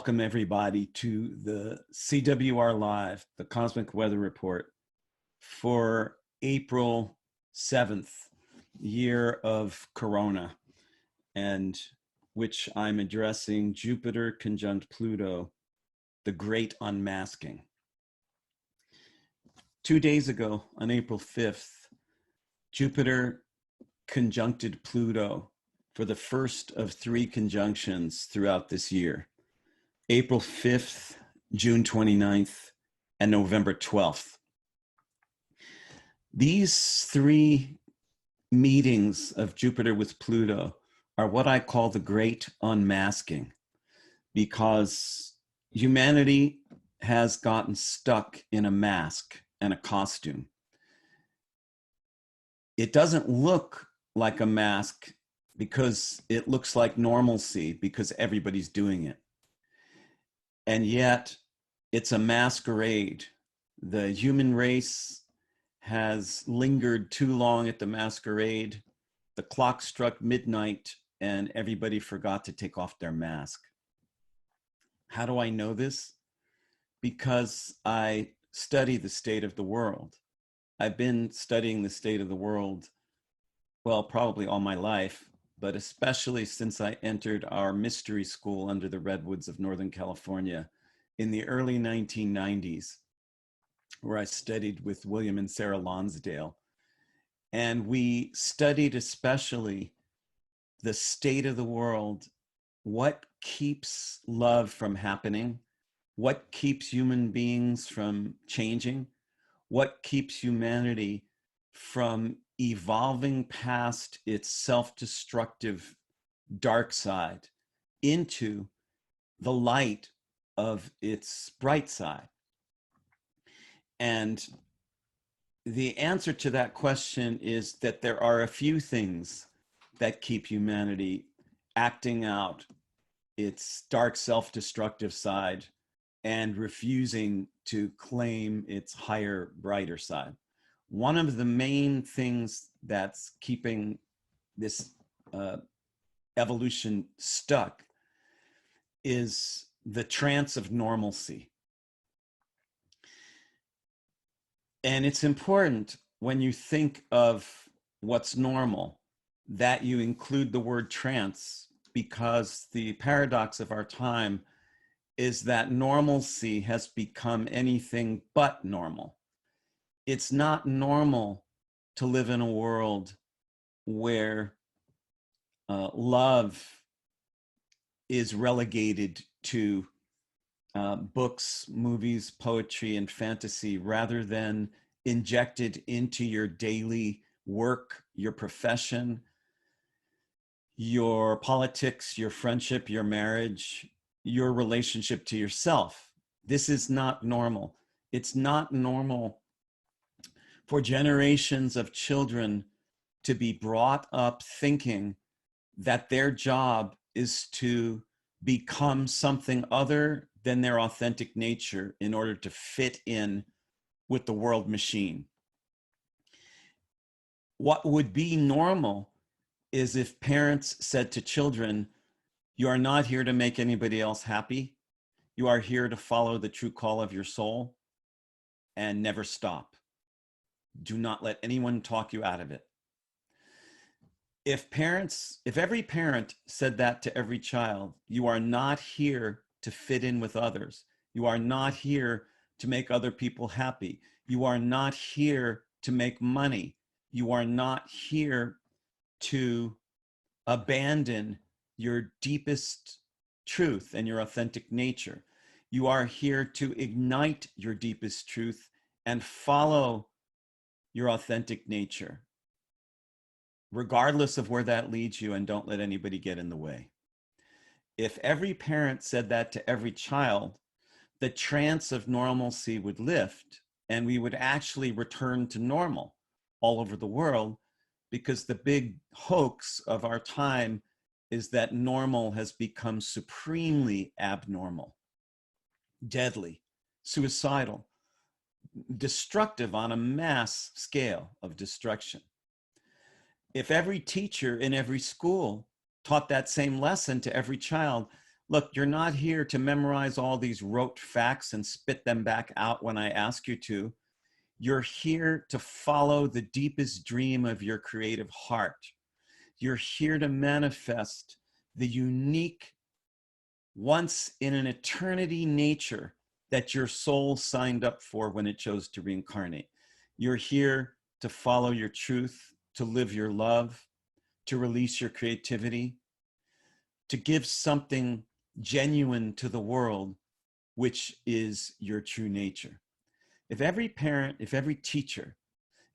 welcome everybody to the CWR Live, the Cosmic Weather Report for April 7th, year of Corona, and which I'm addressing Jupiter conjunct Pluto, the Great Unmasking. 2 days ago, on April 5th, Jupiter conjuncted Pluto for the first of 3 conjunctions throughout this year. April 5th, June 29th, and November 12th. These 3 meetings of Jupiter with Pluto are what I call the Great Unmasking, because humanity has gotten stuck in a mask and a costume. It doesn't look like a mask because it looks like normalcy because everybody's doing it. And yet it's a masquerade. The human race has lingered too long at the masquerade. The clock struck midnight and everybody forgot to take off their mask. How do I know this? Because I study the state of the world. I've been studying the state of the world, well, probably all my life, but especially since I entered our mystery school under the redwoods of Northern California in the early 1990s, where I studied with William and Sarah Lonsdale. And we studied especially the state of the world, what keeps love from happening, what keeps human beings from changing, what keeps humanity from evolving past its self-destructive dark side into the light of its bright side. And the answer to that question is that there are a few things that keep humanity acting out its dark self-destructive side and refusing to claim its higher, brighter side. One of the main things that's keeping this evolution stuck is the trance of normalcy. And it's important when you think of what's normal that you include the word trance, because the paradox of our time is that normalcy has become anything but normal. It's not normal to live in a world where love is relegated to books, movies, poetry, and fantasy, rather than injected into your daily work, your profession, your politics, your friendship, your marriage, your relationship to yourself. This is not normal. It's not normal for generations of children to be brought up thinking that their job is to become something other than their authentic nature in order to fit in with the world machine. What would be normal is if parents said to children, you are not here to make anybody else happy. You are here to follow the true call of your soul and never stop. Do not let anyone talk you out of it. If every parent said that to every child, you are not here to fit in with others. You are not here to make other people happy. You are not here to make money. You are not here to abandon your deepest truth and your authentic nature. You are here to ignite your deepest truth and follow your authentic nature, regardless of where that leads you, and don't let anybody get in the way. If every parent said that to every child, the trance of normalcy would lift and we would actually return to normal all over the world, because the big hoax of our time is that normal has become supremely abnormal, deadly, suicidal, destructive on a mass scale of destruction. If every teacher in every school taught that same lesson to every child, Look, you're not here to memorize all these rote facts and spit them back out when I ask you to. You're here to follow the deepest dream of your creative heart. You're here to manifest the unique, once in an eternity nature that your soul signed up for when it chose to reincarnate. You're here to follow your truth, to live your love, to release your creativity, to give something genuine to the world, which is your true nature. If every parent, if every teacher,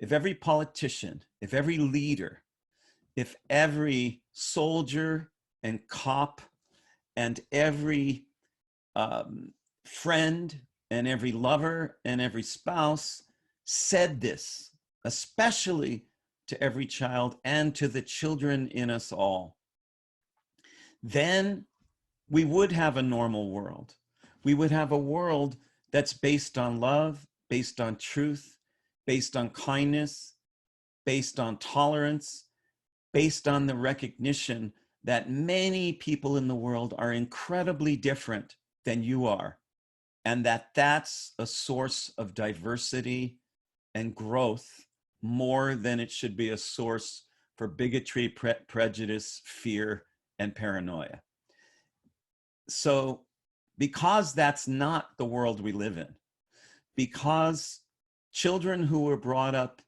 if every politician, if every leader, if every soldier and cop and every friend and every lover and every spouse said this, especially to every child and to the children in us all, then we would have a normal world. We would have a world that's based on love, based on truth, based on kindness, based on tolerance, based on the recognition that many people in the world are incredibly different than you are, and that that's a source of diversity and growth more than it should be a source for bigotry, prejudice, fear, and paranoia. So because that's not the world we live in, because children who were brought up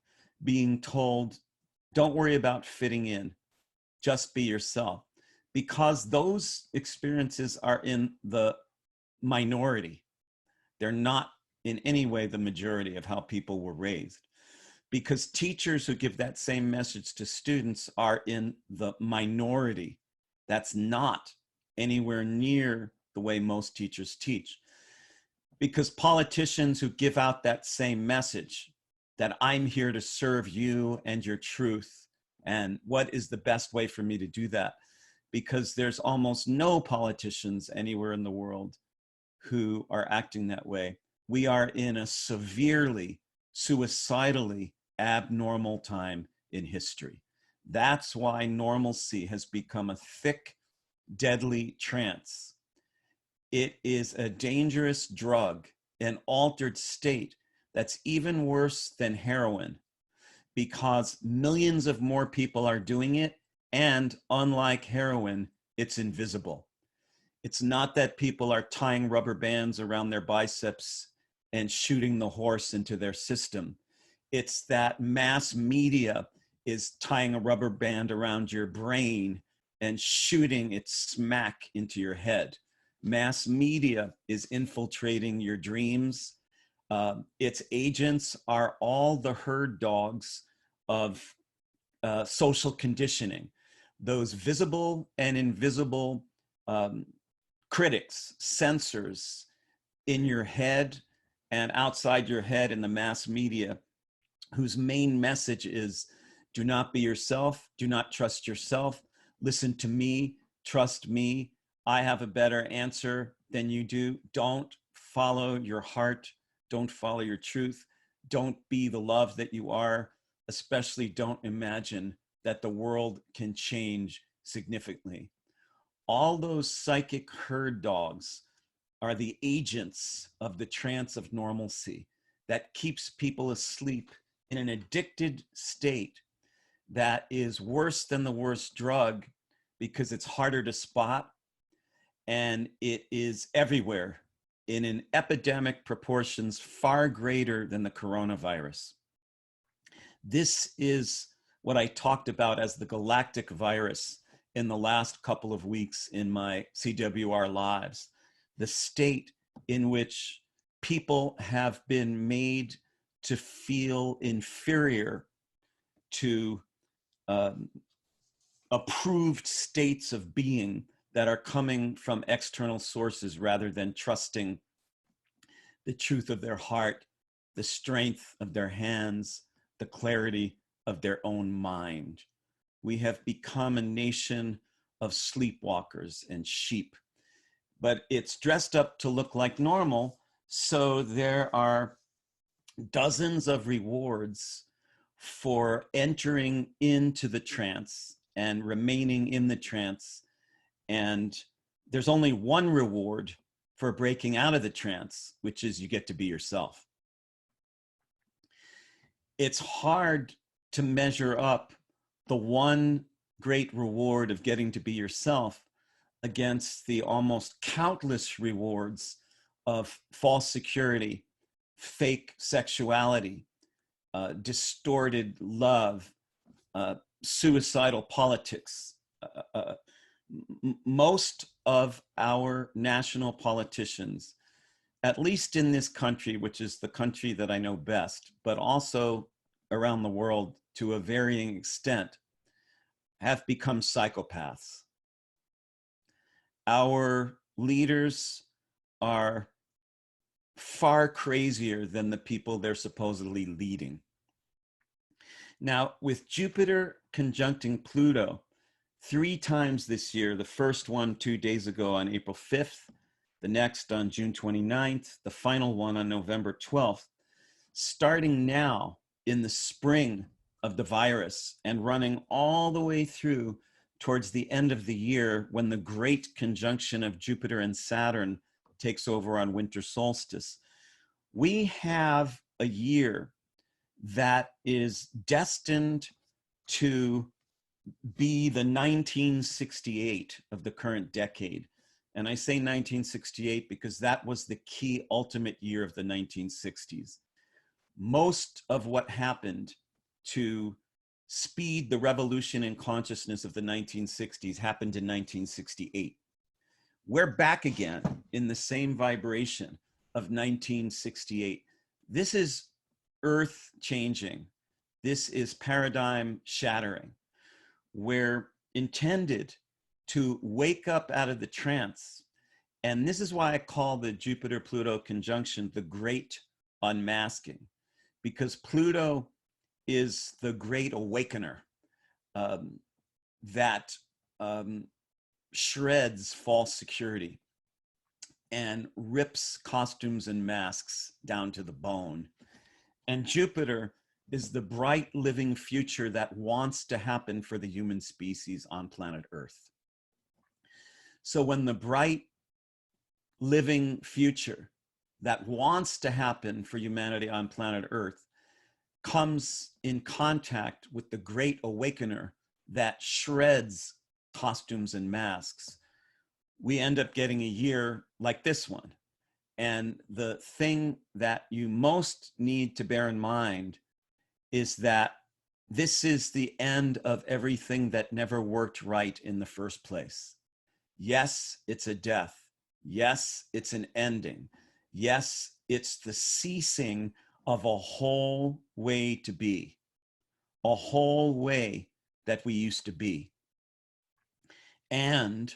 being told, don't worry about fitting in, just be yourself, because those experiences are in the minority. They're not in any way the majority of how people were raised. Because teachers who give that same message to students are in the minority. That's not anywhere near the way most teachers teach. Because politicians who give out that same message, that I'm here to serve you and your truth, and what is the best way for me to do that? Because there's almost no politicians anywhere in the world who are acting that way. We are in a severely, suicidally abnormal time in history. That's why normalcy has become a thick, deadly trance. It is a dangerous drug, an altered state that's even worse than heroin, because millions of more people are doing it, and unlike heroin, it's invisible. It's not that people are tying rubber bands around their biceps and shooting the horse into their system. It's that mass media is tying a rubber band around your brain and shooting it smack into your head. Mass media is infiltrating your dreams. Its agents are all the herd dogs of social conditioning, those visible and invisible critics, censors in your head and outside your head in the mass media, whose main message is, do not be yourself, do not trust yourself, listen to me, trust me, I have a better answer than you do, don't follow your heart, don't follow your truth, don't be the love that you are, especially don't imagine that the world can change significantly. All those psychic herd dogs are the agents of the trance of normalcy that keeps people asleep in an addicted state that is worse than the worst drug, because it's harder to spot and it is everywhere in an epidemic proportions far greater than the coronavirus. This is what I talked about as the Galactic Virus in the last couple of weeks in my CWR lives, the state in which people have been made to feel inferior to approved states of being that are coming from external sources rather than trusting the truth of their heart, the strength of their hands, the clarity of their own mind. We have become a nation of sleepwalkers and sheep, but it's dressed up to look like normal. So there are dozens of rewards for entering into the trance and remaining in the trance and there's only one reward for breaking out of the trance, which is you get to be yourself. It's hard to measure up the one great reward of getting to be yourself against the almost countless rewards of false security, fake sexuality, distorted love, suicidal politics. Most of our national politicians, at least in this country, which is the country that I know best, but also around the world to a varying extent, have become psychopaths. Our leaders are far crazier than the people they're supposedly leading. Now, with Jupiter conjuncting Pluto 3 times this year, the first one 2 days ago on April 5th, the next on June 29th, the final one on November 12th, starting now in the spring of the virus and running all the way through towards the end of the year when the great conjunction of Jupiter and Saturn takes over on winter solstice. We have a year that is destined to be the 1968 of the current decade. And I say 1968 because that was the key ultimate year of the 1960s. Most of what happened to speed the revolution in consciousness of the 1960s happened in 1968. We're back again in the same vibration of 1968. This is earth changing. This is paradigm shattering. We're intended to wake up out of the trance. And this is why I call the Jupiter-Pluto conjunction the great unmasking, because Pluto is the great awakener that shreds false security and rips costumes and masks down to the bone. And Jupiter is the bright living future that wants to happen for the human species on planet Earth. So when the bright living future that wants to happen for humanity on planet Earth comes in contact with the great awakener that shreds costumes and masks, we end up getting a year like this one. And the thing that you most need to bear in mind is that this is the end of everything that never worked right in the first place. Yes, it's a death. Yes, it's an ending. Yes, it's the ceasing of a whole way to be, a whole way that we used to be. And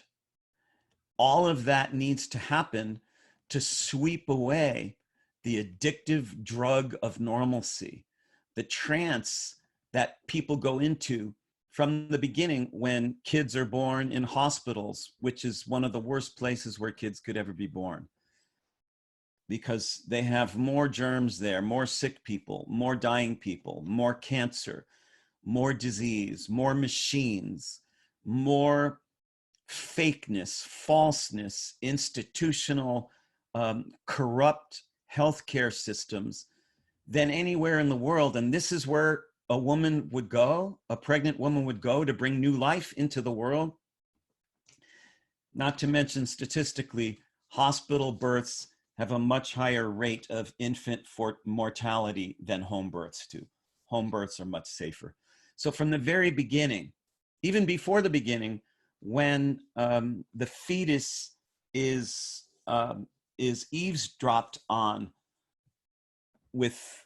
all of that needs to happen to sweep away the addictive drug of normalcy, the trance that people go into from the beginning when kids are born in hospitals, which is one of the worst places where kids could ever be born, because they have more germs there, more sick people, more dying people, more cancer, more disease, more machines, more fakeness, falseness, institutional, corrupt healthcare systems than anywhere in the world. And this is where a woman would go, a pregnant woman would go to bring new life into the world. Not to mention, statistically, hospital births have a much higher rate of infant mortality than home births do. Home births are much safer. So from the very beginning, even before the beginning, when the fetus is eavesdropped on with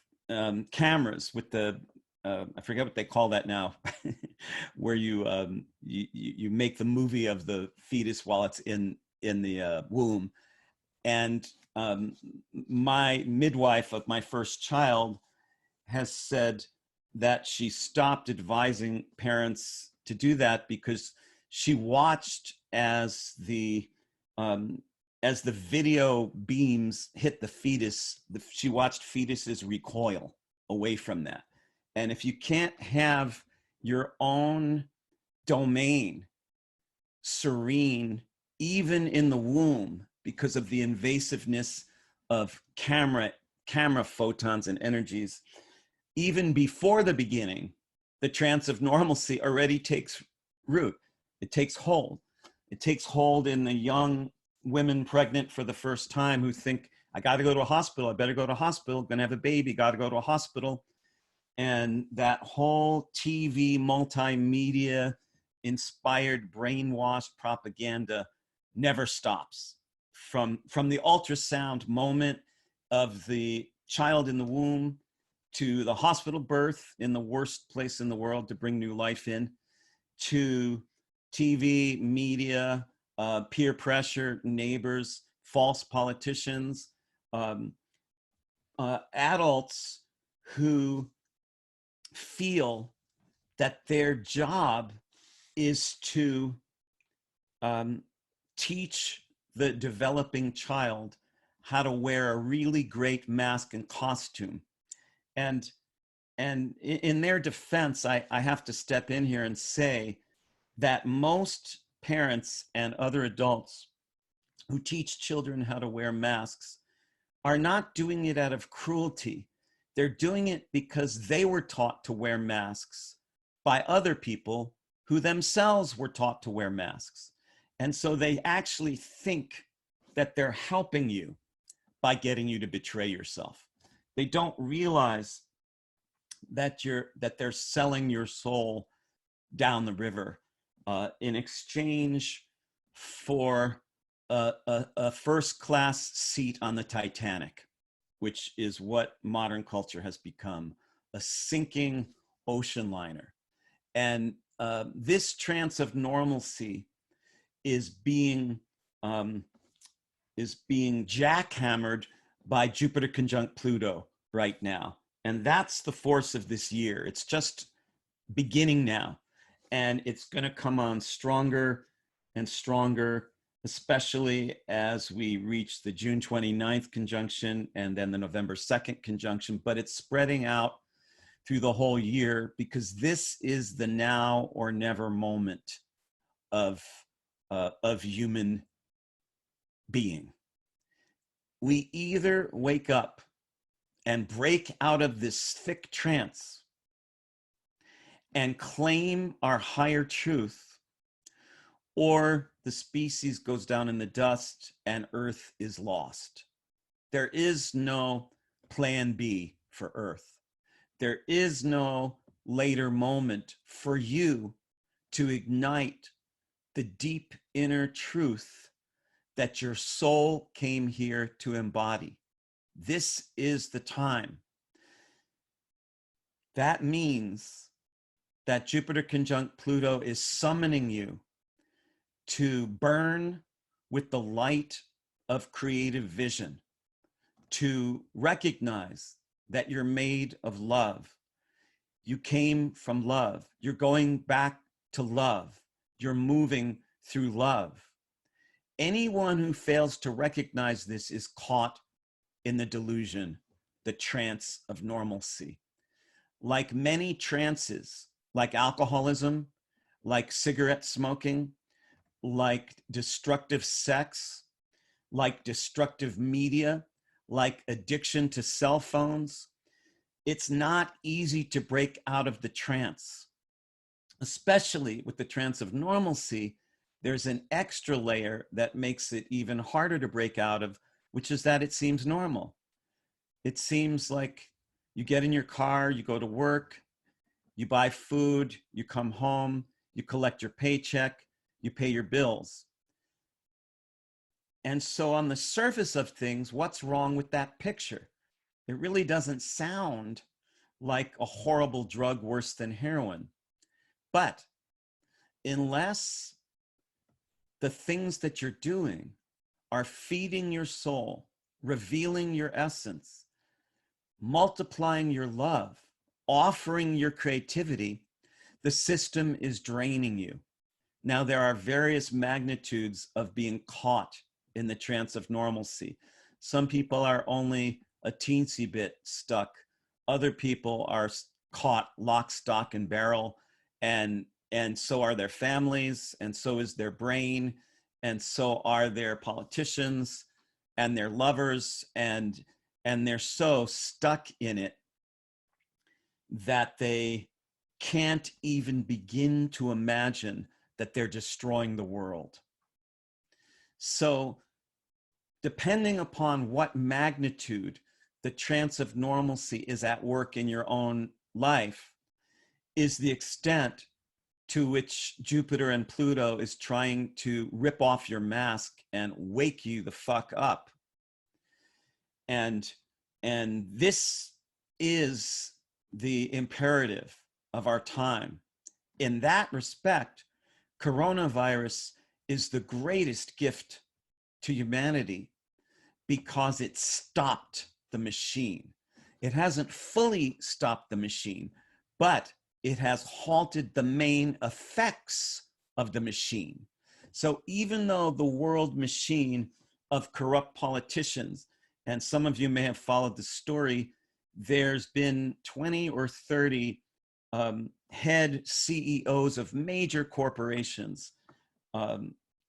cameras, with the I forget what they call that now, where you make the movie of the fetus while it's in the womb. And my midwife of my first child has said that she stopped advising parents to do that because she watched as the video beams hit the fetus, she watched fetuses recoil away from that. And if you can't have your own domain serene even in the womb, because of the invasiveness of camera photons and energies, even before the beginning, the trance of normalcy already takes root. It takes hold. It takes hold in the young women pregnant for the first time who think, I got to go to a hospital. I better go to a hospital. Going to have a baby. Got to go to a hospital. And that whole TV, multimedia inspired, brainwashed propaganda never stops. From the ultrasound moment of the child in the womb to the hospital birth in the worst place in the world to bring new life in, to TV, media, peer pressure, neighbors, false politicians, adults who feel that their job is to teach the developing child how to wear a really great mask and costume. And in their defense, I have to step in here and say that most parents and other adults who teach children how to wear masks are not doing it out of cruelty. They're doing it because they were taught to wear masks by other people who themselves were taught to wear masks. And so they actually think that they're helping you by getting you to betray yourself. They don't realize that they're selling your soul down the river in exchange for a first-class seat on the Titanic, which is what modern culture has become, a sinking ocean liner. And this trance of normalcy is being jackhammered by Jupiter conjunct Pluto right now. And that's the force of this year. It's just beginning now. And it's going to come on stronger and stronger, especially as we reach the June 29th conjunction and then the November 2nd conjunction. But it's spreading out through the whole year because this is the now or never moment of human being. We either wake up and break out of this thick trance and claim our higher truth, or the species goes down in the dust and Earth is lost. There is no plan B for Earth. There is no later moment for you to ignite the deep inner truth that your soul came here to embody. This is the time. That means that Jupiter conjunct Pluto is summoning you to burn with the light of creative vision, to recognize that you're made of love. You came from love. You're going back to love. You're moving through love. Anyone who fails to recognize this is caught in the delusion, the trance of normalcy. Like many trances, like alcoholism, like cigarette smoking, like destructive sex, like destructive media, like addiction to cell phones, it's not easy to break out of the trance. Especially with the trance of normalcy, there's an extra layer that makes it even harder to break out of, which is that it seems normal. It seems like you get in your car, you go to work, you buy food, you come home, you collect your paycheck, you pay your bills. And so on the surface of things, what's wrong with that picture? It really doesn't sound like a horrible drug worse than heroin. But unless the things that you're doing are feeding your soul, revealing your essence, multiplying your love, offering your creativity, the system is draining you. Now, there are various magnitudes of being caught in the trance of normalcy. Some people are only a teensy bit stuck. Other people are caught lock, stock, and barrel, and so are their families, and so is their brain, and so are their politicians and their lovers, and they're so stuck in it that they can't even begin to imagine that they're destroying the world. So depending upon what magnitude the trance of normalcy is at work in your own life is the extent to which Jupiter and Pluto is trying to rip off your mask and wake you the fuck up. And this is the imperative of our time. In that respect, coronavirus is the greatest gift to humanity because it stopped the machine. It hasn't fully stopped the machine, but it has halted the main effects of the machine. So even though the world machine of corrupt politicians, and some of you may have followed the story, there's been 20 or 30 head CEOs of major corporations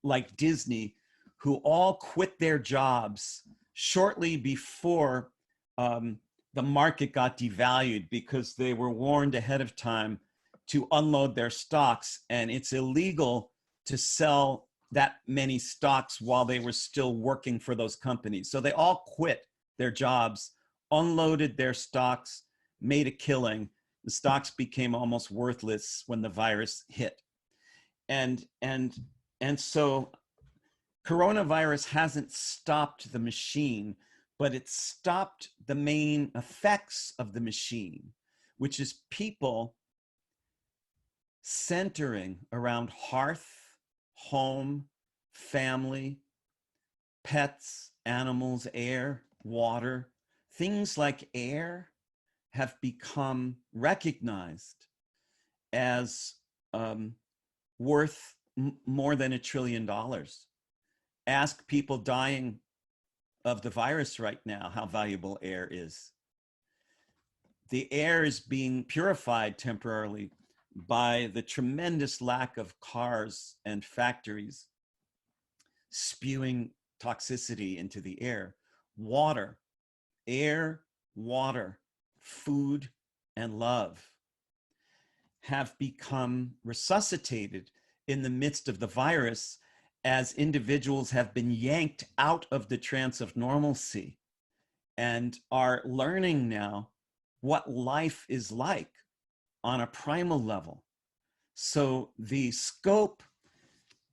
like Disney, who all quit their jobs shortly before the market got devalued because they were warned ahead of time to unload their stocks, and it's illegal to sell that many stocks while they were still working for those companies. So they all quit their jobs, unloaded their stocks, made a killing. The stocks became almost worthless when the virus hit. And so coronavirus hasn't stopped the machine, but it stopped the main effects of the machine, which is people centering around hearth, home, family, pets, animals, air, water. Things like air have become recognized as worth more than $1 trillion. Ask people dying of the virus right now how valuable air is. The air is being purified temporarily by the tremendous lack of cars and factories spewing toxicity into the air. Water, air, water, food, and love have become resuscitated in the midst of the virus as individuals have been yanked out of the trance of normalcy and are learning now what life is like on a primal level. So the scope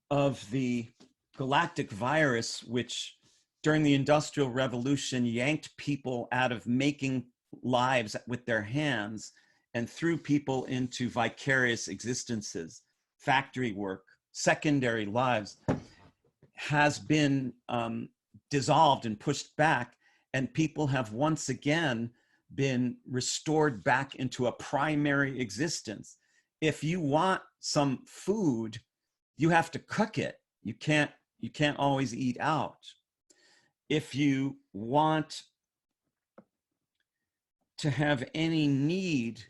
of the galactic virus, which during the Industrial Revolution yanked people out of making lives with their hands and threw people into vicarious existences, factory work, secondary lives, has been dissolved and pushed back, and people have once again been restored back into a primary existence. If you want some food, you have to cook it. You can't always eat out. If you want to have any need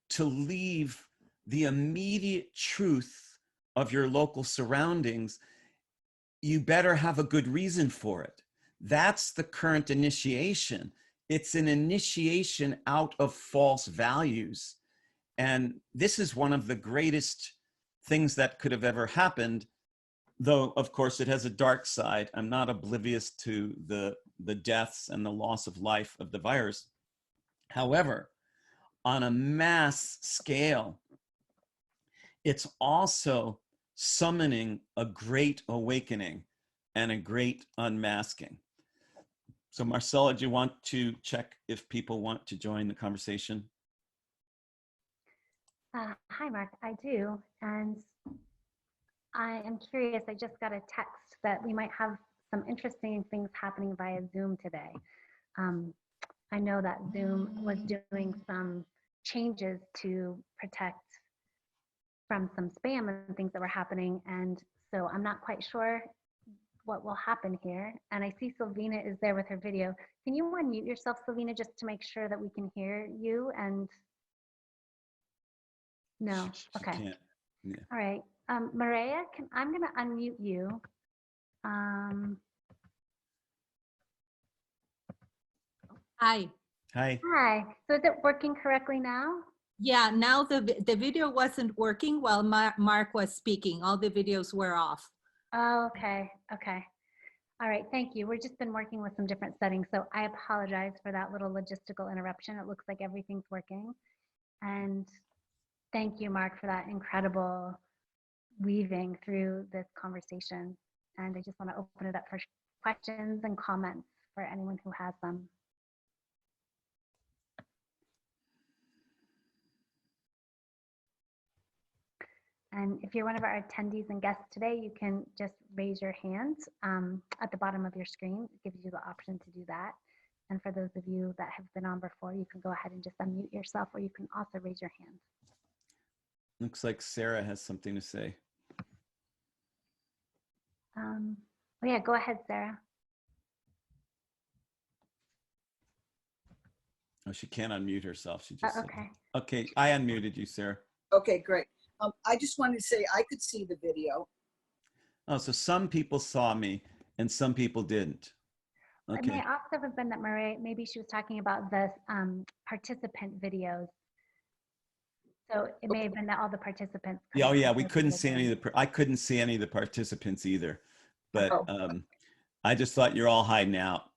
to leave the immediate truth of your local surroundings, you better have a good reason for it. That's the current initiation. It's an initiation out of false values. And this is one of the greatest things that could have ever happened, though, of course, it has a dark side. I'm not oblivious to the deaths and the loss of life of the virus. However, on a mass scale, it's also summoning a great awakening and a great unmasking. So Marcella, do you want to check if people want to join the conversation? Hi, Mark, I do. And I am curious, I just got a text that we might have some interesting things happening via Zoom today. I know that Zoom was doing some changes to protect from some spam and things that were happening. And so I'm not quite sure what will happen here. And I see Selina is there with her video. Can you unmute yourself, Selina, just to make sure that we can hear you? And no, okay. Yeah. All right. Maria, I'm going to unmute you. Hi. Hi. Hi. So is it working correctly now? Yeah, now the video wasn't working while Mark was speaking. All the videos were off. Oh, okay. Okay. All right. Thank you. We've just been working with some different settings. So I apologize for that little logistical interruption. It looks like everything's working. And thank you, Mark, for that incredible weaving through this conversation. And I just want to open it up for questions and comments for anyone who has them. And if you're one of our attendees and guests today, you can just raise your hand at the bottom of your screen. It gives you the option to do that. And for those of you that have been on before, you can go ahead and just unmute yourself, or you can also raise your hand. Looks like Sarah has something to say. Oh yeah, go ahead, Sarah. Oh, she can't unmute herself. She just Okay. Okay, I unmuted you, Sarah. Okay, great. I just wanted to say I could see the video. Oh, so some people saw me and some people didn't. It Okay. may also have been that Marie, maybe she was talking about the participant videos. So it may have been that all the participants. Yeah, oh yeah, we couldn't couldn't see any of the, I couldn't see any of the participants either. But I just thought you're all hiding out.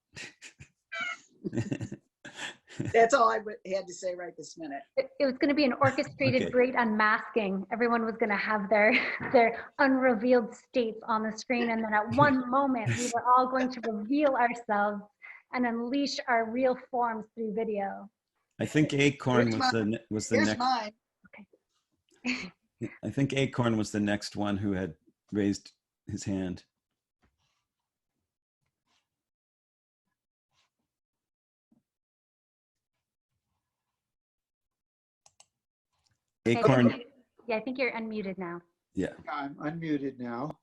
That's all I had to say right this minute. It was going to be an orchestrated Okay. great unmasking. Everyone was going to have their unrevealed states on the screen, and then at one moment we were all going to reveal ourselves and unleash our real forms through video. I think Acorn was the Here's next. mine. Okay. I think Acorn was the next one who had raised his hand. Acorn. Yeah, I think you're unmuted now. Yeah. I'm unmuted now.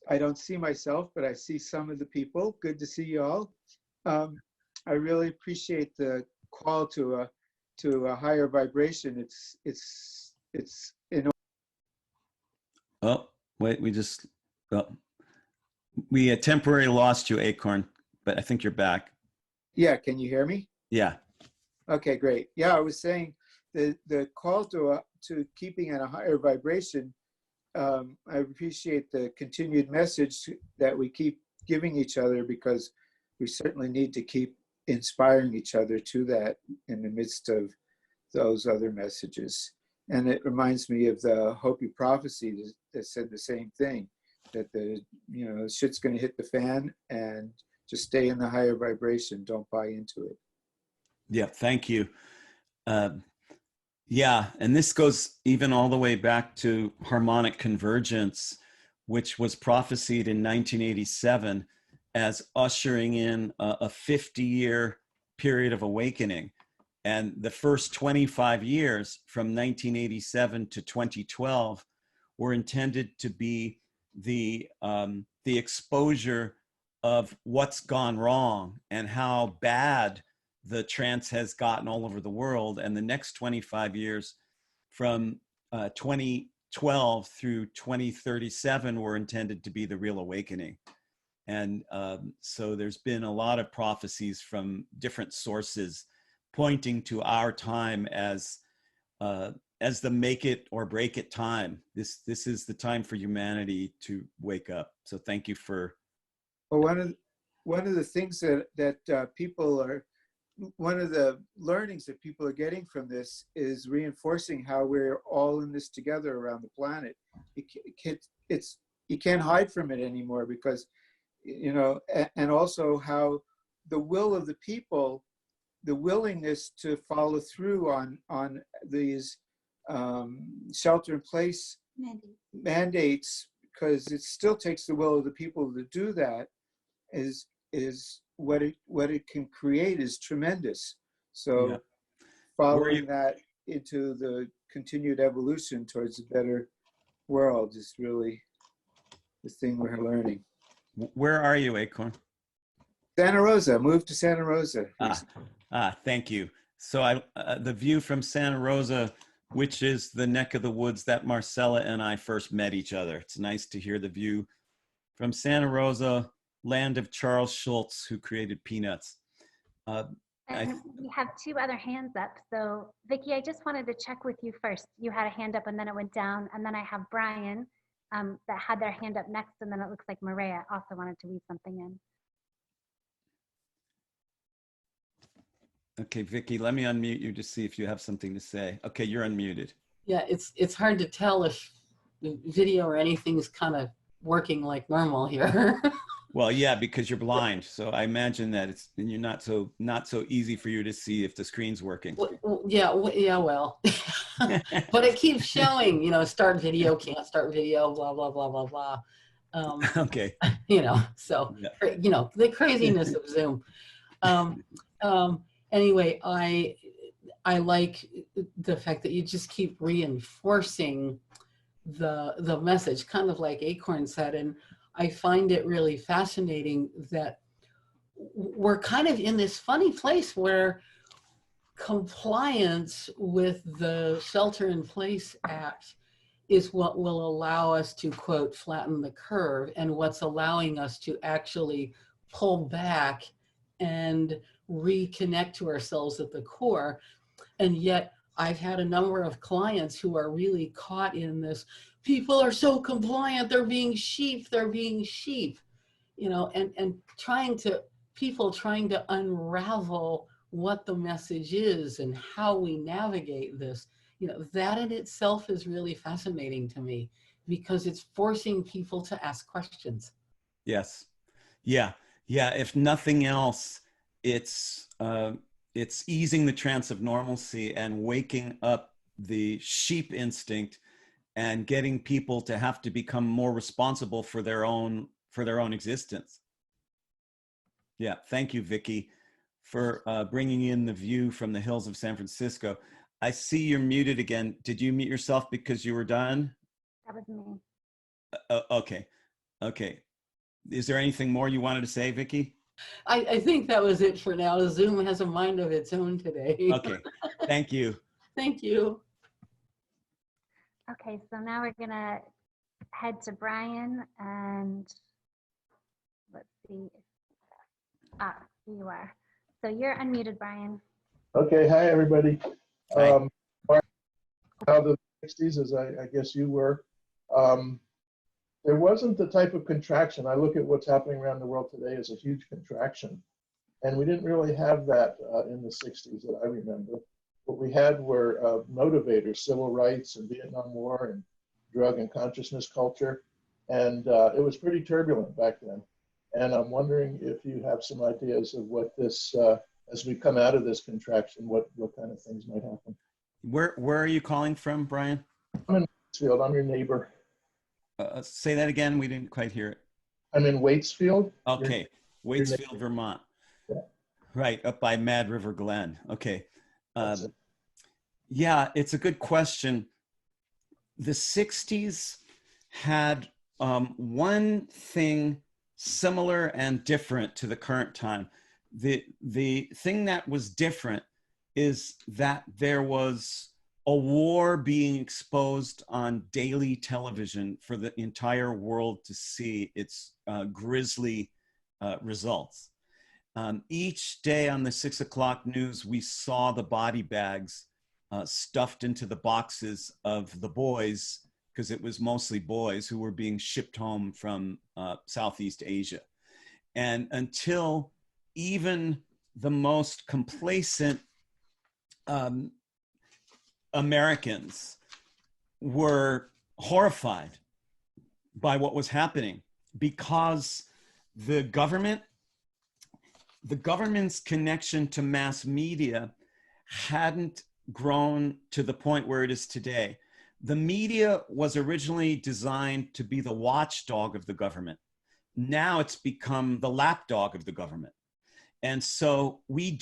I don't see myself, but I see some of the people. Good to see you all. I really appreciate the call to a higher vibration. It's in. Oh, wait, we temporarily lost you, Acorn, but I think you're back. Yeah, can you hear me? Yeah. Okay, great. Yeah, I was saying the call to keeping at a higher vibration. I appreciate the continued message that we keep giving each other, because we certainly need to keep inspiring each other to that in the midst of those other messages. And it reminds me of the Hopi prophecy that said the same thing, that shit's going to hit the fan, and just stay in the higher vibration. Don't buy into it. Yeah, thank you. Yeah, and this goes even all the way back to harmonic convergence, which was prophesied in 1987 as ushering in a 50-year period of awakening. And the first 25 years from 1987 to 2012 were intended to be the exposure of what's gone wrong and how bad the trance has gotten all over the world. And the next 25 years from 2012 through 2037 were intended to be the real awakening. And so there's been a lot of prophecies from different sources pointing to our time as the make it or break it time. This is the time for humanity to wake up. So thank you for. Well, one of the things that people are, one of the learnings that people are getting from this is reinforcing how we're all in this together around the planet. You can't hide from it anymore, because, and also how the will of the people, the willingness to follow through on these shelter-in-place mandates, because it still takes the will of the people to do that, is what it can create is tremendous. So yeah. Following that into the continued evolution towards a better world is really the thing we're learning. Where are you, Acorn? Santa Rosa. Moved to Santa Rosa. Thank you. So the view from Santa Rosa, which is the neck of the woods that Marcella and I first met each other. It's nice to hear the view from Santa Rosa, land of Charles Schultz, who created Peanuts. And we have two other hands up. So Vicki, I just wanted to check with you first. You had a hand up and then it went down. And then I have Brian that had their hand up next. And then it looks like Maria also wanted to weave something in. Okay, Vicki, let me unmute you to see if you have something to say. Okay, you're unmuted. Yeah, it's hard to tell if the video or anything's kind of working like normal here. Well, yeah, because you're blind. So I imagine that it's you're not so easy for you to see if the screen's working. Yeah, well, but it keeps showing, you know, start video, can't start video, blah, blah, blah, blah, blah. Okay. You know, so, Yeah. you know, the craziness of Zoom. Anyway, I like the fact that you just keep reinforcing the message, kind of like Acorn said, and I find it really fascinating that we're kind of in this funny place where compliance with the Shelter in Place Act is what will allow us to, quote, flatten the curve, and what's allowing us to actually pull back and reconnect to ourselves at the core. And yet I've had a number of clients who are really caught in this, people are so compliant, they're being sheep, you know, and people trying to unravel what the message is and how we navigate this. You know, that in itself is really fascinating to me because it's forcing people to ask questions. Yes. Yeah. Yeah. If nothing else, it's easing the trance of normalcy and waking up the sheep instinct and getting people to have to become more responsible for their own existence. Yeah. Thank you, Vicki, for bringing in the view from the hills of San Francisco. I see you're muted again. Did you mute yourself because you were done? That was me. Okay. Okay. Is there anything more you wanted to say, Vicki? I think that was it for now. Zoom has a mind of its own today. Okay. Thank you. Thank you. Okay, so now we're gonna head to Brian and let's see. Here you are. So you're unmuted, Brian. Okay, hi everybody. Hi. Out of the 60s, as I guess you were, there wasn't the type of contraction. I look at what's happening around the world today as a huge contraction. And we didn't really have that in the 60s that I remember. What we had were motivators, civil rights and Vietnam War and drug and consciousness culture. And it was pretty turbulent back then. And I'm wondering if you have some ideas of what this, as we come out of this contraction, what kind of things might happen. Where are you calling from, Brian? I'm in Waitsfield. I'm your neighbor. Say that again. We didn't quite hear it. I'm in Waitsfield. Okay. Waitsfield, Vermont. Yeah. Right. Up by Mad River Glen. Okay. That's it. Yeah, it's a good question. The 60s had one thing similar and different to the current time. The thing that was different is that there was a war being exposed on daily television for the entire world to see its grisly results. Each day on the 6 o'clock news, we saw the body bags stuffed into the boxes of the boys, because it was mostly boys who were being shipped home from Southeast Asia. And until even the most complacent Americans were horrified by what was happening, because the government's connection to mass media hadn't grown to the point where it is today. The media was originally designed to be the watchdog of the government. Now it's become the lapdog of the government. And so we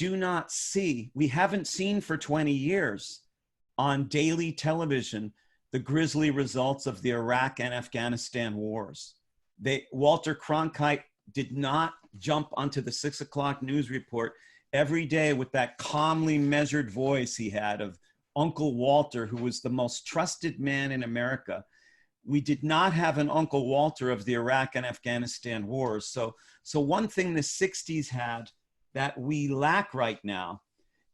haven't seen for 20 years on daily television the grisly results of the Iraq and Afghanistan wars. Walter Cronkite did not jump onto the 6 o'clock news report every day with that calmly measured voice he had of Uncle Walter, who was the most trusted man in America, We did not have an Uncle Walter of the Iraq and Afghanistan wars. So one thing the 60s had that we lack right now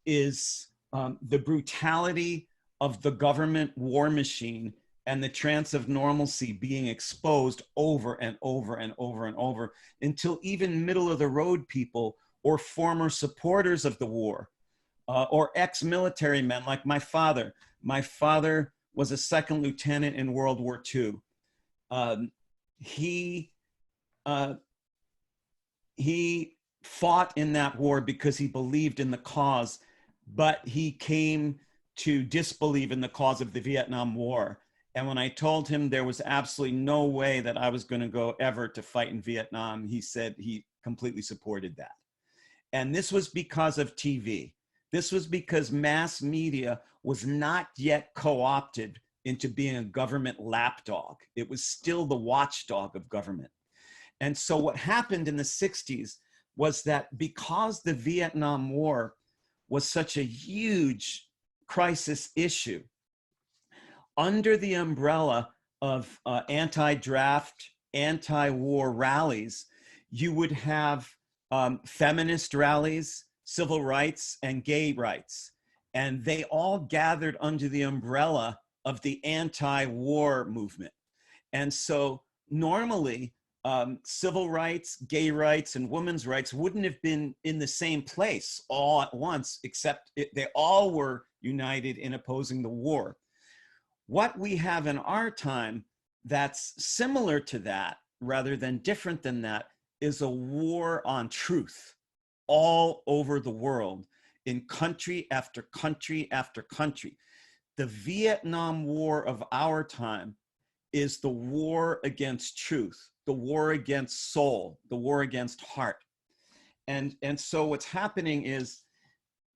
is the brutality of the government war machine and the trance of normalcy being exposed over and over and over and over until even middle of the road people or former supporters of the war or ex-military men like my father. My father was a second lieutenant in World War II. He fought in that war because he believed in the cause, but he came to disbelieve in the cause of the Vietnam War. And when I told him there was absolutely no way that I was going to go ever to fight in Vietnam, he said he completely supported that. And this was because of TV. This was because mass media was not yet co-opted into being a government lapdog. It was still the watchdog of government. And so what happened in the 60s was that because the Vietnam War was such a huge crisis issue, under the umbrella of anti-draft, anti-war rallies, you would have feminist rallies, civil rights, and gay rights. And they all gathered under the umbrella of the anti-war movement. And so normally, civil rights, gay rights, and women's rights wouldn't have been in the same place all at once, except they all were united in opposing the war. What we have in our time that's similar to that, rather than different than that, is a war on truth all over the world, in country after country after country. The Vietnam War of our time is the war against truth, the war against soul, the war against heart. And so what's happening is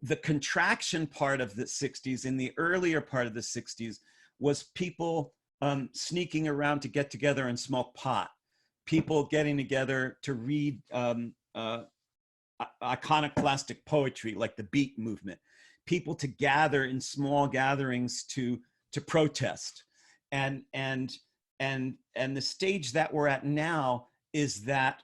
the contraction part of the 60s, in the earlier part of the 60s, was people sneaking around to get together and smoke pot, people getting together to read iconoclastic poetry like the Beat movement, people to gather in small gatherings to protest. And the stage that we're at now is that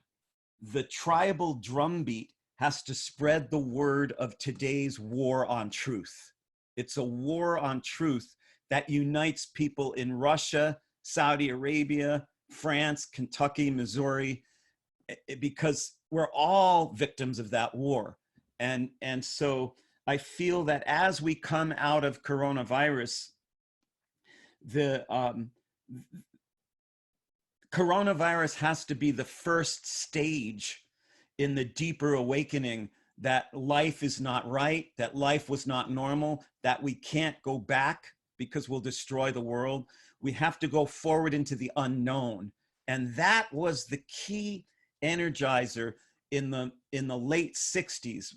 the tribal drumbeat has to spread the word of today's war on truth. It's a war on truth that unites people in Russia, Saudi Arabia, France, Kentucky, Missouri, because we're all victims of that war. And so I feel that as we come out of coronavirus, the coronavirus has to be the first stage in the deeper awakening that life is not right, that life was not normal, that we can't go back because we'll destroy the world. We have to go forward into the unknown. And that was the key energizer in the late 60s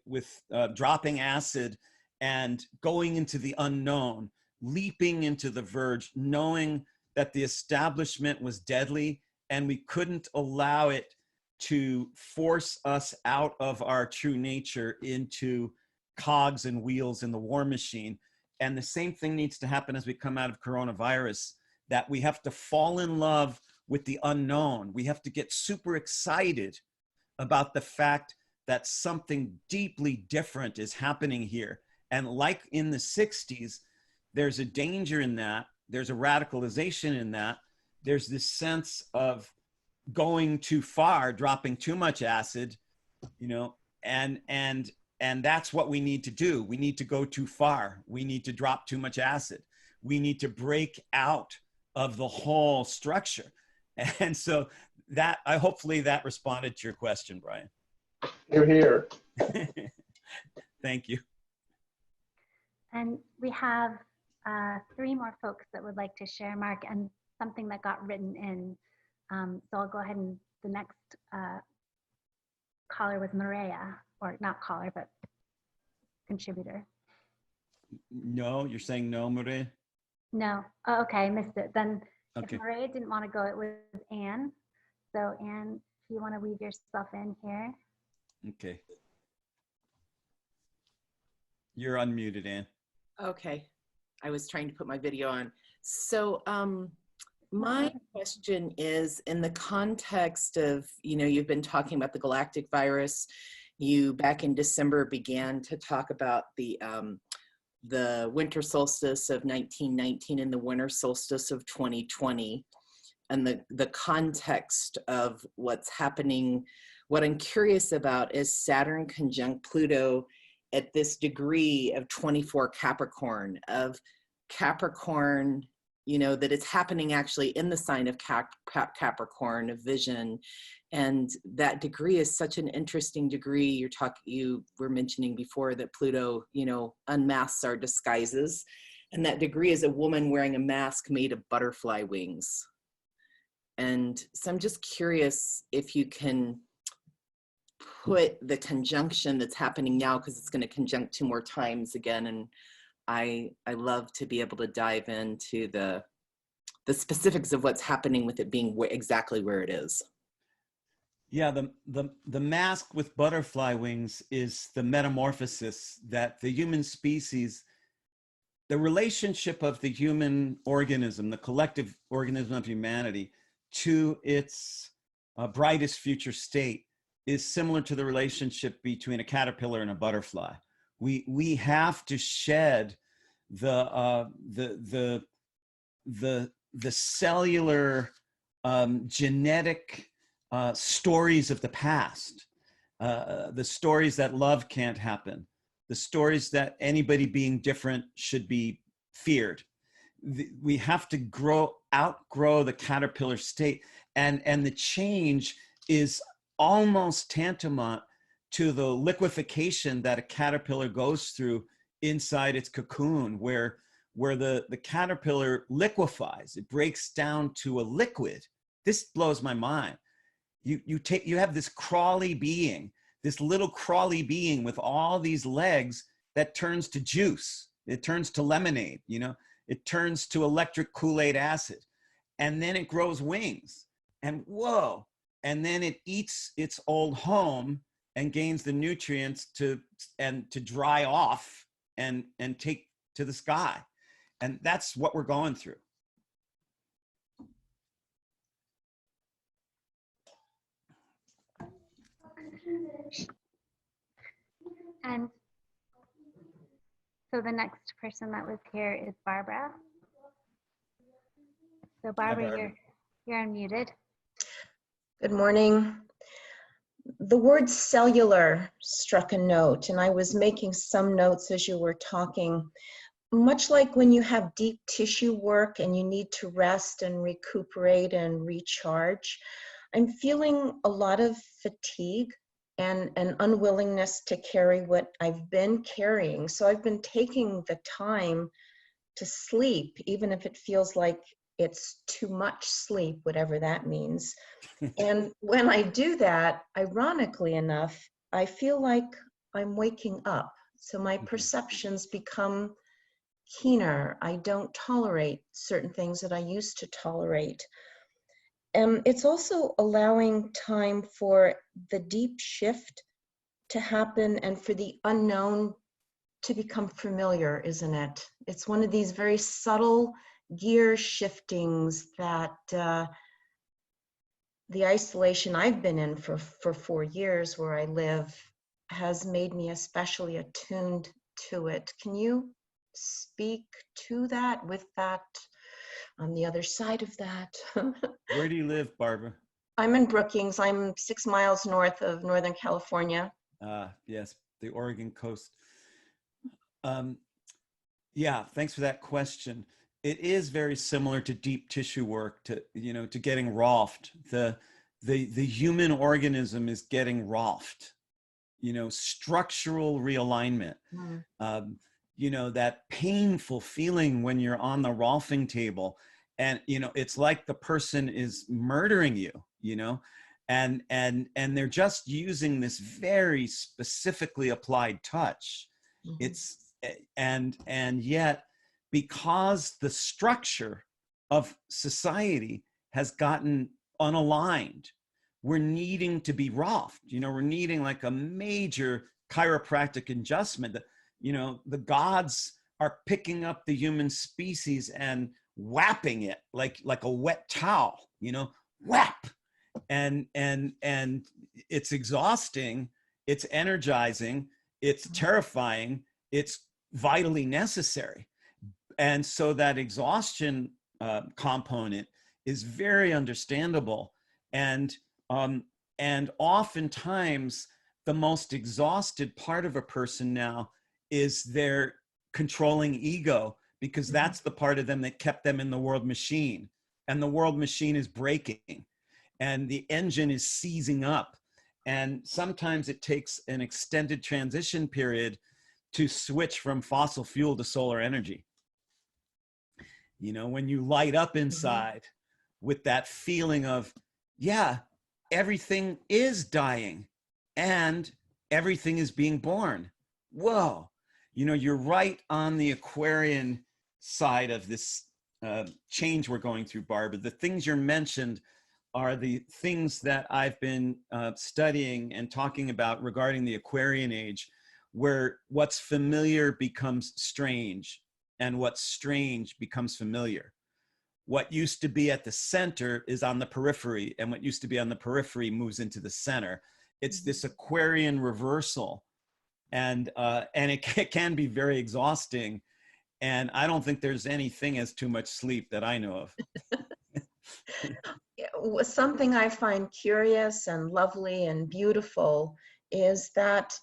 with dropping acid and going into the unknown, leaping into the verge, knowing that the establishment was deadly and we couldn't allow it to force us out of our true nature into cogs and wheels in the war machine. And the same thing needs to happen as we come out of coronavirus, that we have to fall in love with the unknown. We have to get super excited about the fact that something deeply different is happening here. And like in the 60s, there's a danger in that. There's a radicalization in that. There's this sense of going too far, dropping too much acid, you know, and that's what we need to do. We need to go too far. We need to drop too much acid. We need to break out of the whole structure. And so that, hopefully that responded to your question, Brian. You're here. And Thank you. we have 3 more folks that would like to share, Mark, and something that got written in. So I'll go ahead, and the next caller was Maria, or not caller, but contributor. No, you're saying no, Maria? No. Oh, okay, I missed it. Then Okay. if Maria didn't want to go, it was Anne. So Anne, if you want to weave yourself in here. Okay. You're unmuted, Anne. Okay, I was trying to put my video on. So My question is, in the context of, you've been talking about the galactic virus. You, back in December, began to talk about the winter solstice of 1919 and the winter solstice of 2020, and the context of what's happening. What I'm curious about is Saturn conjunct Pluto at this degree of 24 Capricorn, that it's happening actually in the sign of Capricorn, of vision. And that degree is such an interesting degree. You were mentioning before that Pluto, unmasks our disguises. And that degree is a woman wearing a mask made of butterfly wings. And so I'm just curious if you can put the conjunction that's happening now, because it's going to conjunct 2 more times again. And I love to be able to dive into the specifics of what's happening with it being exactly where it is. Yeah, the mask with butterfly wings is the metamorphosis that the human species, the relationship of the human organism, the collective organism of humanity, to its brightest future state is similar to the relationship between a caterpillar and a butterfly. We have to shed the cellular genetic stories of the past, the stories that love can't happen, the stories that anybody being different should be feared. We have to outgrow the caterpillar state, and the change is almost tantamount to the liquefaction that a caterpillar goes through inside its cocoon, where the caterpillar liquefies. It breaks down to a liquid. This blows my mind. You have this crawly being, this little crawly being with all these legs that turns to juice. It turns to lemonade, it turns to electric Kool-Aid acid. And then it grows wings, and whoa. And then it eats its old home and gains the nutrients to dry off and take to the sky. And that's what we're going through. And so the next person that was here is Barbara. So Barbara, Barbara. you're unmuted. Good morning. The word cellular struck a note, and I was making some notes as you were talking. Much like when you have deep tissue work and you need to rest and recuperate and recharge, I'm feeling a lot of fatigue and an unwillingness to carry what I've been carrying. So I've been taking the time to sleep, even if it feels like it's too much sleep, whatever that means. And when I do that, ironically enough, I feel like I'm waking up. So my perceptions become keener. I don't tolerate certain things that I used to tolerate. It's also allowing time for the deep shift to happen and for the unknown to become familiar, isn't it? It's one of these very subtle gear shiftings that the isolation I've been in for 4 years where I live has made me especially attuned to it. Can you speak to that, with that, on the other side of that? Where do you live, Barbara? I'm in Brookings. I'm 6 miles north of Northern California. Yes, the Oregon coast. Yeah, thanks for that question. It is very similar to deep tissue work, to getting rolfed. The human organism is getting rolfed. Structural realignment. That painful feeling when you're on the rolfing table, and it's like the person is murdering you. And they're just using this very specifically applied touch. It's and yet, because the structure of society has gotten unaligned, we're needing to be rolfed. We're needing like a major chiropractic adjustment. That the gods are picking up the human species and whapping it like a wet towel, you know, whap. And it's exhausting, it's energizing, it's terrifying, it's vitally necessary. And so that exhaustion component is very understandable. And oftentimes the most exhausted part of a person now is their controlling ego, because that's the part of them that kept them in the world machine. And the world machine is breaking and the engine is seizing up. And sometimes it takes an extended transition period to switch from fossil fuel to solar energy. You know, when you light up inside with that feeling of, yeah, everything is dying and everything is being born. Whoa, you know, you're right on the Aquarian side of this change we're going through, Barbara. The things you're mentioned are the things that I've been studying and talking about regarding the Aquarian age, where what's familiar becomes strange and what's strange becomes familiar. What used to be at the center is on the periphery, and what used to be on the periphery moves into the center. It's this Aquarian reversal, and it can be very exhausting. And I don't think there's anything as too much sleep that I know of. Something I find curious and lovely and beautiful is that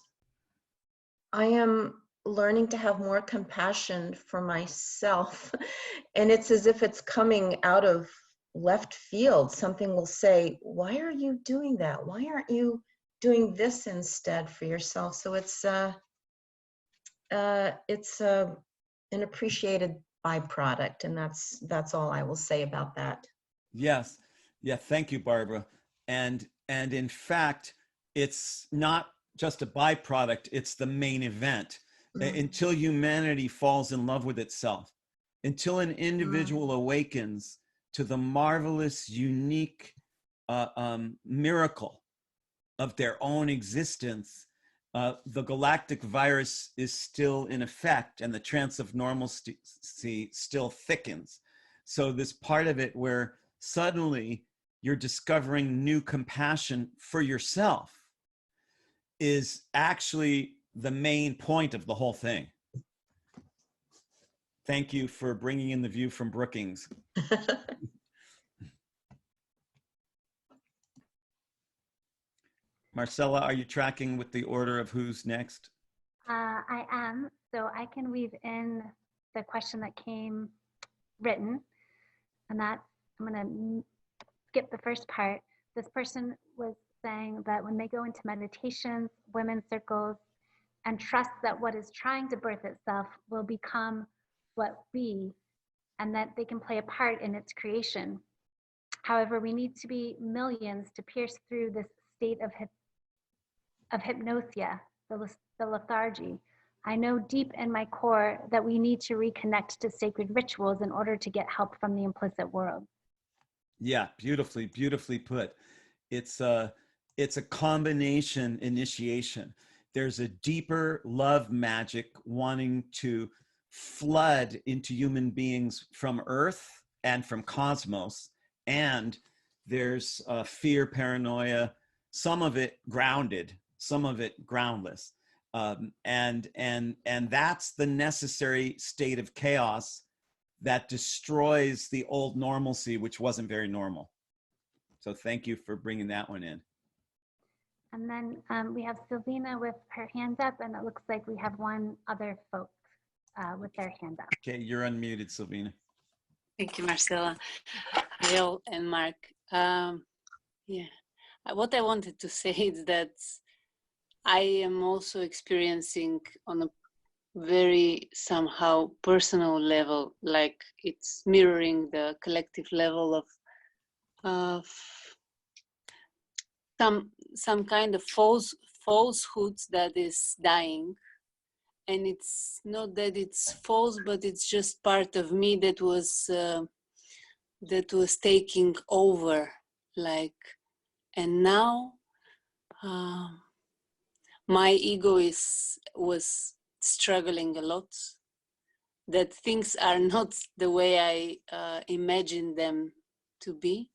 I am learning to have more compassion for myself. And it's as if it's coming out of left field. Something will say, why are you doing that? Why aren't you doing this instead for yourself? So it's an appreciated byproduct. And that's all I will say about that. Yes. Yeah. Thank you, Barbara. And in fact, it's not just a byproduct, it's the main event. Until humanity falls in love with itself, until an individual awakens to the marvelous, unique miracle of their own existence, the galactic virus is still in effect and the trance of normalcy still thickens. So this part of it where suddenly you're discovering new compassion for yourself is actually the main point of the whole thing. Thank you for bringing in the view from Brookings. Marcella, are you tracking with the order of who's next? I am, so I can weave in the question that came written, and that I'm going to skip the first part. This person was saying that when they go into meditations, women's circles, and trust that what is trying to birth itself will become what be, and that they can play a part in its creation. However, we need to be millions to pierce through this state of hypnosia, the lethargy. I know deep in my core that we need to reconnect to sacred rituals in order to get help from the implicit world. Yeah, beautifully, beautifully put. It's a combination initiation. There's a deeper love magic wanting to flood into human beings from Earth and from cosmos. And there's fear, paranoia, some of it grounded, some of it groundless. And that's the necessary state of chaos that destroys the old normalcy, which wasn't very normal. So thank you for bringing that one in. And then we have Selina with her hand up, and it looks like we have one other folks with their hand up. Okay, you're unmuted, Selina. Thank you, Marcella. Hi, all, and Mark. Yeah, what I wanted to say is that I am also experiencing on a very somehow personal level, like it's mirroring the collective level of some kind of falsehoods that is dying. And it's not that it's false, but it's just part of me that was taking over, like, and now my ego was struggling a lot, that things are not the way I imagine them to be.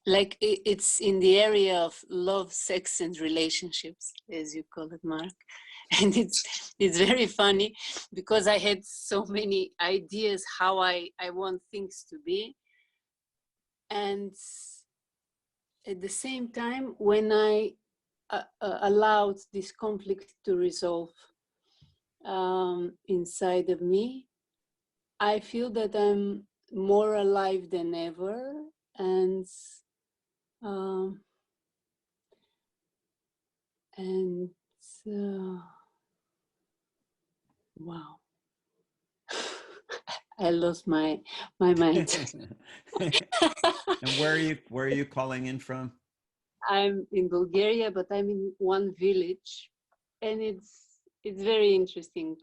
Like it's in the area of love, sex, and relationships, as you call it, Mark. And it's very funny because I had so many ideas how I want things to be. And at the same time, when I allowed this conflict to resolve inside of me, I feel that I'm more alive than ever. And wow, I lost my mind. And where are you calling in from? I'm in Bulgaria, but I'm in one village, and it's very interesting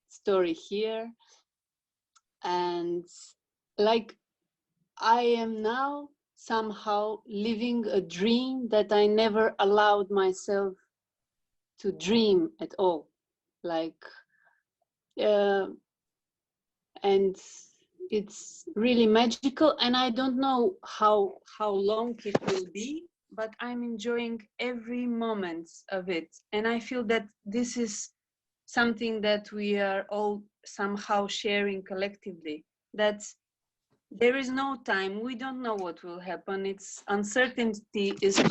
story here. And like I am now somehow living a dream that I never allowed myself to dream at all. Like, and it's really magical, and I don't know how long it will be, but I'm enjoying every moment of it. And I feel that this is something that we are all somehow sharing collectively, that there is no time, we don't know what will happen. It's uncertainty is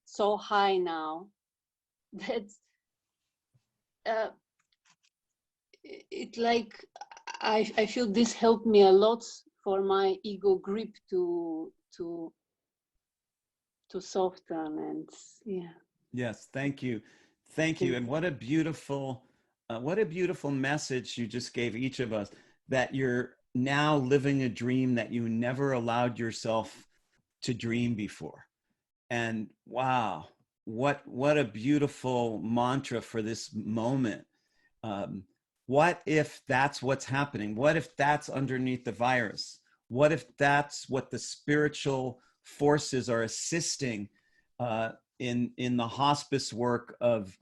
so high now that it like I feel this helped me a lot for my ego grip to soften. And yeah. Yes, thank you. Thank you. And what a beautiful message you just gave each of us, that you're now living a dream that you never allowed yourself to dream before. And wow, what a beautiful mantra for this moment. What if that's what's happening? What if that's underneath the virus? What if that's what the spiritual forces are assisting in the hospice work of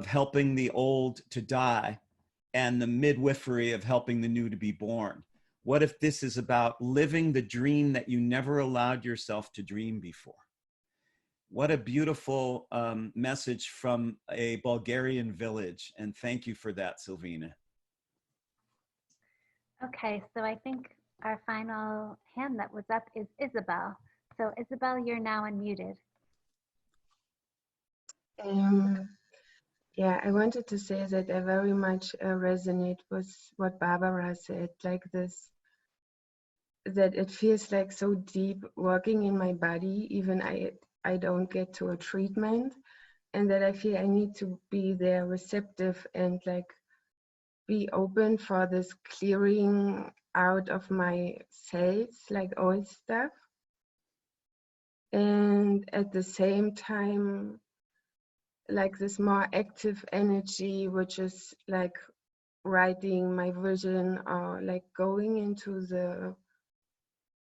helping the old to die and the midwifery of helping the new to be born? What if this is about living the dream that you never allowed yourself to dream before? What a beautiful message from a Bulgarian village. And thank you for that, Selina. Okay, so I think our final hand that was up is Isabel. So Isabel, you're now unmuted. Yeah, I wanted to say that I very much resonate with what Barbara said, like this, that it feels like so deep working in my body, even I don't get to a treatment, and that I feel I need to be there receptive and like be open for this clearing out of my cells, like old stuff. And at the same time, like this more active energy, which is like writing my vision or like going into the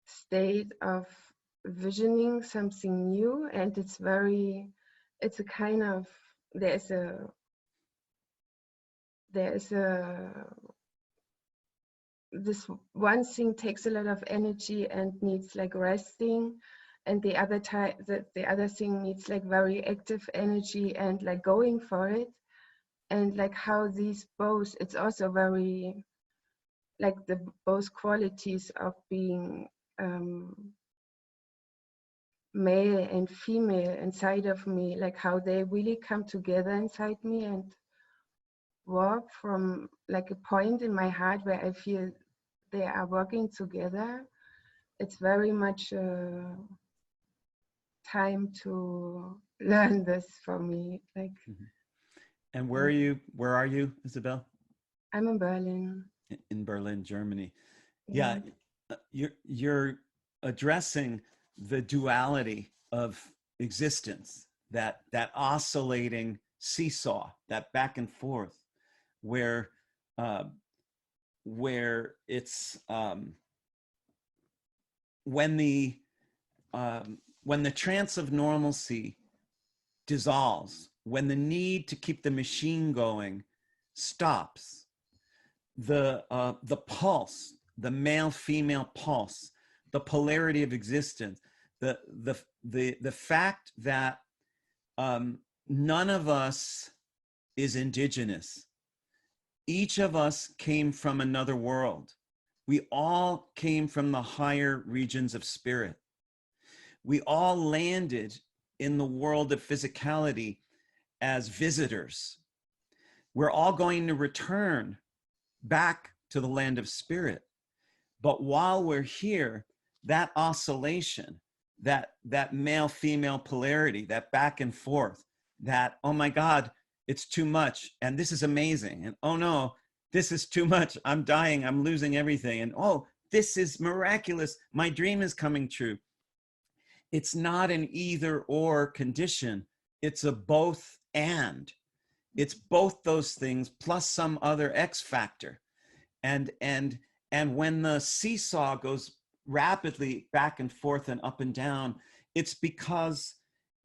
state of visioning something new. And it's a kind of, there's a this one thing takes a lot of energy and needs like resting, and the other thing needs like very active energy and like going for it. And like how these both, it's also very like the both qualities of being male and female inside of me, like how they really come together inside me and work from like a point in my heart where I feel they are working together. It's very much time to learn this for me. Like, and where are you, Isabel? I'm in Berlin. In Berlin, Germany. Yeah, you're addressing the duality of existence, that oscillating seesaw, that back and forth, where it's when the trance of normalcy dissolves, when the need to keep the machine going stops, the pulse, the male-female pulse, the polarity of existence, the fact that none of us is indigenous. Each of us came from another world. We all came from the higher regions of spirit. We all landed in the world of physicality as visitors. We're all going to return back to the land of spirit. But while we're here, that oscillation, that male-female polarity, that back and forth, that, oh my God, it's too much, and this is amazing, and oh no, this is too much, I'm dying, I'm losing everything, and oh, this is miraculous, my dream is coming true. It's not an either or condition, it's a both and. It's both those things plus some other X factor. And when the seesaw goes rapidly back and forth and up and down, it's because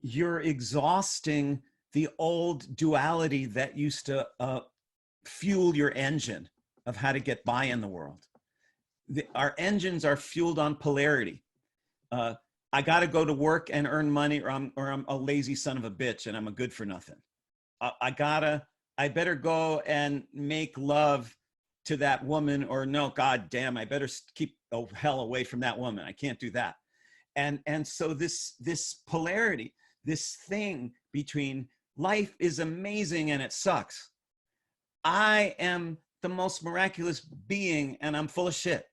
you're exhausting the old duality that used to fuel your engine of how to get by in the world. Our engines are fueled on polarity. I got to go to work and earn money, or I'm a lazy son of a bitch and I'm a good for nothing. I better go and make love to that woman, or no, God damn, I better keep the hell away from that woman. I can't do that. And so this polarity, this thing between life is amazing and it sucks. I am the most miraculous being and I'm full of shit.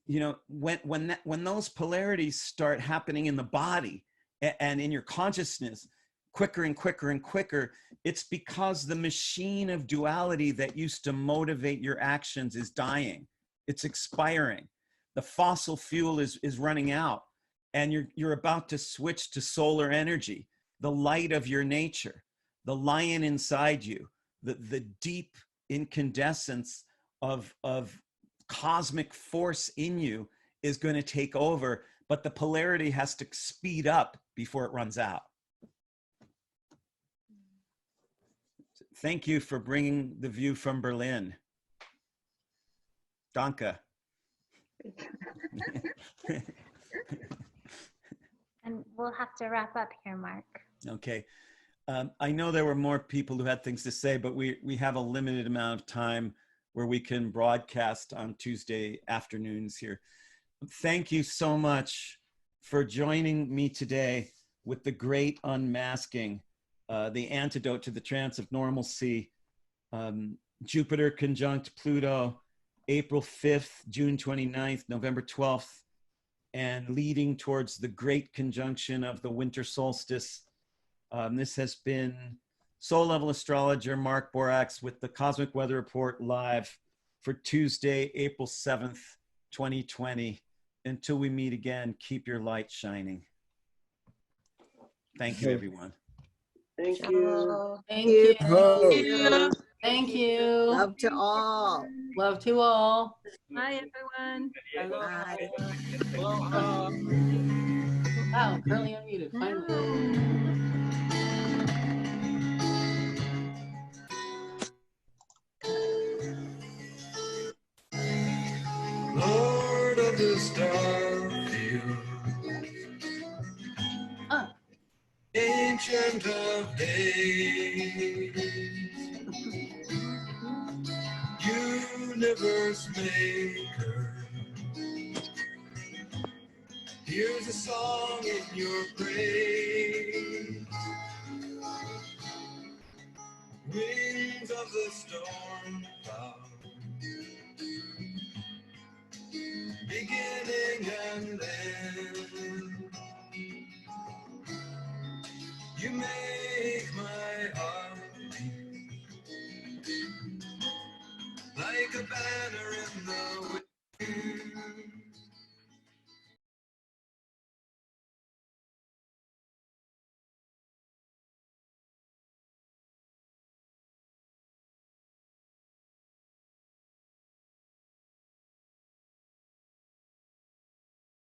You know, when those polarities start happening in the body and in your consciousness, quicker and quicker and quicker, it's because the machine of duality that used to motivate your actions is dying. It's expiring. The fossil fuel is running out, and you're about to switch to solar energy, the light of your nature, the lion inside you, the deep incandescence of cosmic force in you is going to take over, but the polarity has to speed up before it runs out. Thank you for bringing the view from Berlin. Danke. And we'll have to wrap up here, Mark. Okay. I know there were more people who had things to say, but we have a limited amount of time where we can broadcast on Tuesday afternoons here. Thank you so much for joining me today with the great unmasking, the antidote to the trance of normalcy, Jupiter conjunct Pluto, April 5th, June 29th, November 12th, and leading towards the great conjunction of the winter solstice. This has been Soul Level Astrologer Mark Borax with the Cosmic Weather Report live for Tuesday, April 7th, 2020. Until we meet again, keep your light shining. Thank you, everyone. Thank you. Thank you. Oh. Thank you. Love to all. Love to all. Bye, everyone. Bye. Wow, currently unmuted, finally. Lord of the star field, ancient of days, universe maker, here's a song in your praise. Wings of the storm cloud, beginning and end.